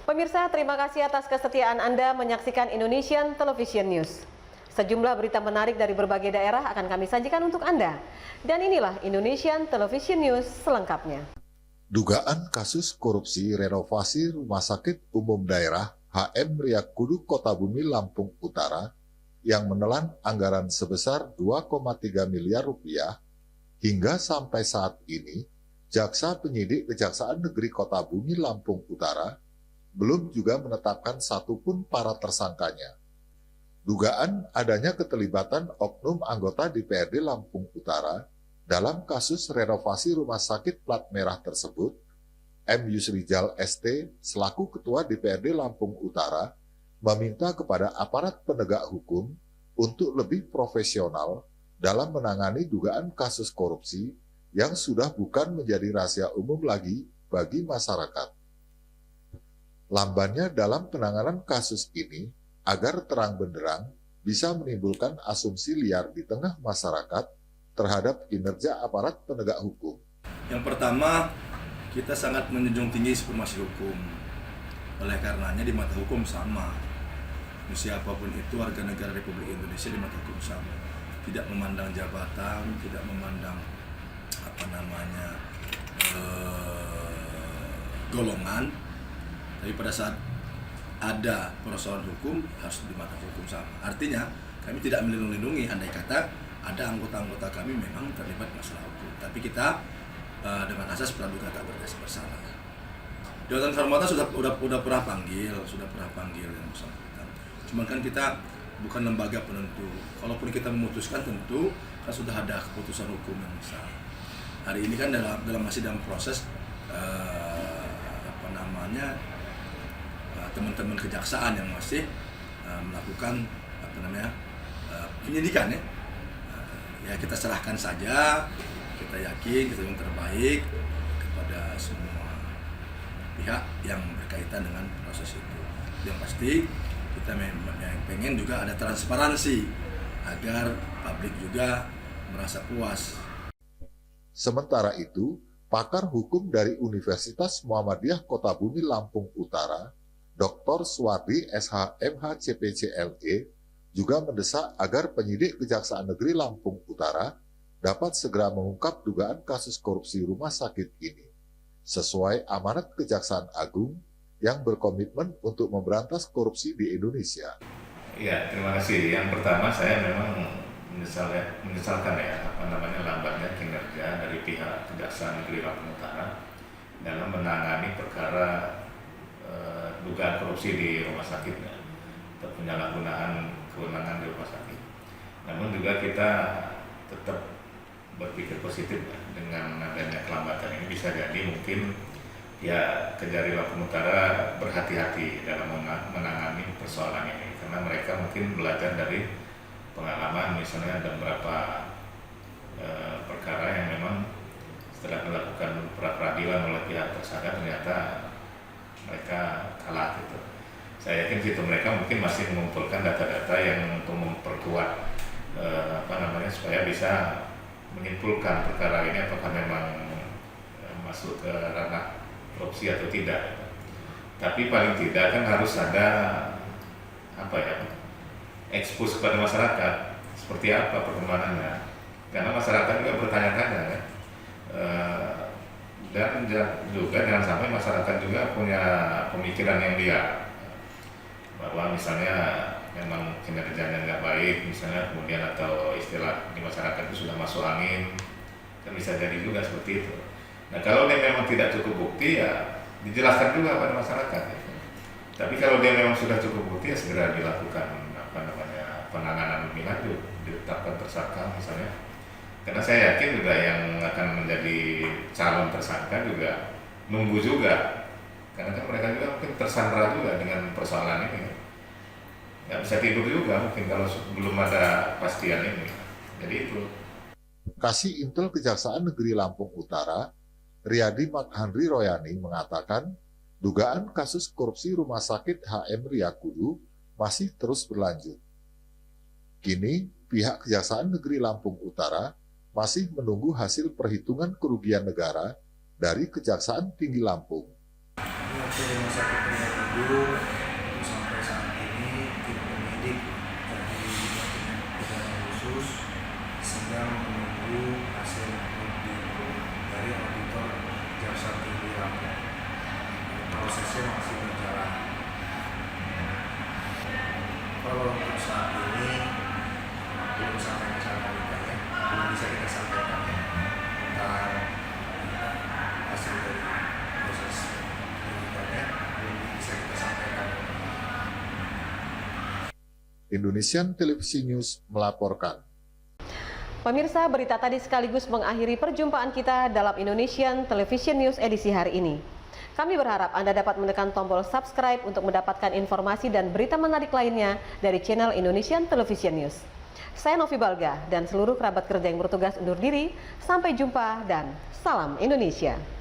Pemirsa, terima kasih atas kesetiaan Anda menyaksikan Indonesian Television News. Sejumlah berita menarik dari berbagai daerah akan kami sajikan untuk Anda. Dan inilah Indonesian Television News selengkapnya. Dugaan kasus korupsi renovasi Rumah Sakit Umum Daerah HM Riak Kudu Kota Bumi Lampung Utara yang menelan anggaran sebesar 2,3 miliar rupiah hingga sampai saat ini, Jaksa Penyidik Kejaksaan Negeri Kota Bumi Lampung Utara belum juga menetapkan satupun para tersangkanya. Dugaan adanya keterlibatan oknum anggota DPRD Lampung Utara dalam kasus renovasi rumah sakit plat merah tersebut, M. Yusrijal ST selaku Ketua DPRD Lampung Utara meminta kepada aparat penegak hukum untuk lebih profesional dalam menangani dugaan kasus korupsi yang sudah bukan menjadi rahasia umum lagi bagi masyarakat. Lambannya dalam penanganan kasus ini agar terang benderang bisa menimbulkan asumsi liar di tengah masyarakat terhadap kinerja aparat penegak hukum. Yang pertama, kita sangat menjunjung tinggi supremasi hukum. Oleh karenanya di mata hukum sama. Siapapun itu warga negara Republik Indonesia di mata hukum sama. Tidak memandang jabatan, tidak memandang golongan. Tapi pada saat ada persoalan hukum harus di mata hukum sama. Artinya kami tidak melindungi andai kata ada anggota-anggota kami memang terlibat masalah hukum. Tapi kita dengan asas praduga tak bersalah. Dewan Kehormatan sudah pernah panggil yang bersangkutan. Cuma kan kita bukan lembaga penentu. Kalaupun kita memutuskan tentu kan sudah ada keputusan hukum yang besar. Hari ini kan masih dalam proses teman-teman kejaksaan yang masih melakukan penyidikan ya. Ya kita serahkan saja, kita yakin kita yang terbaik kepada semua pihak yang berkaitan dengan proses itu. Yang pasti kita pengen juga ada transparansi agar publik juga merasa puas. Sementara itu, pakar hukum dari Universitas Muhammadiyah Kota Bumi Lampung Utara, Dr. Suwardi SH MH CPCLE, juga mendesak agar penyidik Kejaksaan Negeri Lampung Utara dapat segera mengungkap dugaan kasus korupsi rumah sakit ini, sesuai amanat Kejaksaan Agung yang berkomitmen untuk memberantas korupsi di Indonesia. Ya, terima kasih. Yang pertama saya memang menyesalkan lambatnya kinerja dari pihak Kejaksaan Negeri Lampung Utara dalam menangani perkara dugaan korupsi di rumah sakit atau penyalahgunaan kewenangan di rumah sakit. Namun juga kita tetap berpikir positif dengan adanya kelambatan ini. Bisa jadi mungkin ya Kejari Lampung Utara berhati-hati dalam menangani persoalan ini karena mereka mungkin belajar dari pengalaman, misalnya ada beberapa perkara yang memang setelah melakukan pra-peradilan oleh pihak tersangka ternyata mereka kalah gitu. Saya yakin situ mereka mungkin masih mengumpulkan data-data yang untuk memperkuat supaya bisa menyimpulkan perkara ini apakah memang masuk ke ranah korupsi atau tidak. Tapi paling tidak kan harus ada ekspos kepada masyarakat seperti apa perkembangannya, karena masyarakat juga bertanya-tanya kan. Dan juga jangan sampai masyarakat juga punya pemikiran yang liar bahwa misalnya memang kinerjanya nggak baik misalnya, kemudian atau istilah di masyarakat itu sudah masuk angin, kan bisa jadi juga seperti itu. Nah kalau dia memang tidak cukup bukti ya dijelaskan juga pada masyarakat gitu. Tapi kalau dia memang sudah cukup bukti ya segera dilakukan penanganan lebih lanjut, ditetapkan tersangka misalnya. Karena saya yakin juga yang akan menjadi calon tersangka juga nunggu juga, karena kan mereka juga mungkin tersandra juga dengan persoalan ini. Nggak bisa tidur juga mungkin kalau belum ada kepastian ini. Jadi itu. Kasih Intel Kejaksaan Negeri Lampung Utara, Riyadi Makhandri Royani mengatakan dugaan kasus korupsi Rumah Sakit HM Riak Kudu masih terus berlanjut. Kini, pihak Kejaksaan Negeri Lampung Utara masih menunggu hasil perhitungan kerugian negara dari Kejaksaan Tinggi Lampung. Rumah sakit menunggu sampai saat ini tim penyidik dari pidana khusus sedang menunggu hasil audit dari auditor Jaksa Tinggi Lampung. Prosesnya masih berjalan. Kalau untuk saat ini belum sampai masalah kita belum bisa kita sampaikan tentang hasil dari proses penyidikannya belum bisa kita sampaikan. Indonesian Televisi News melaporkan. Pemirsa, berita tadi sekaligus mengakhiri perjumpaan kita dalam Indonesian Television News edisi hari ini. Kami berharap Anda dapat menekan tombol subscribe untuk mendapatkan informasi dan berita menarik lainnya dari channel Indonesian Television News. Saya Novi Balga dan seluruh kerabat kerja yang bertugas undur diri. Sampai jumpa dan salam Indonesia.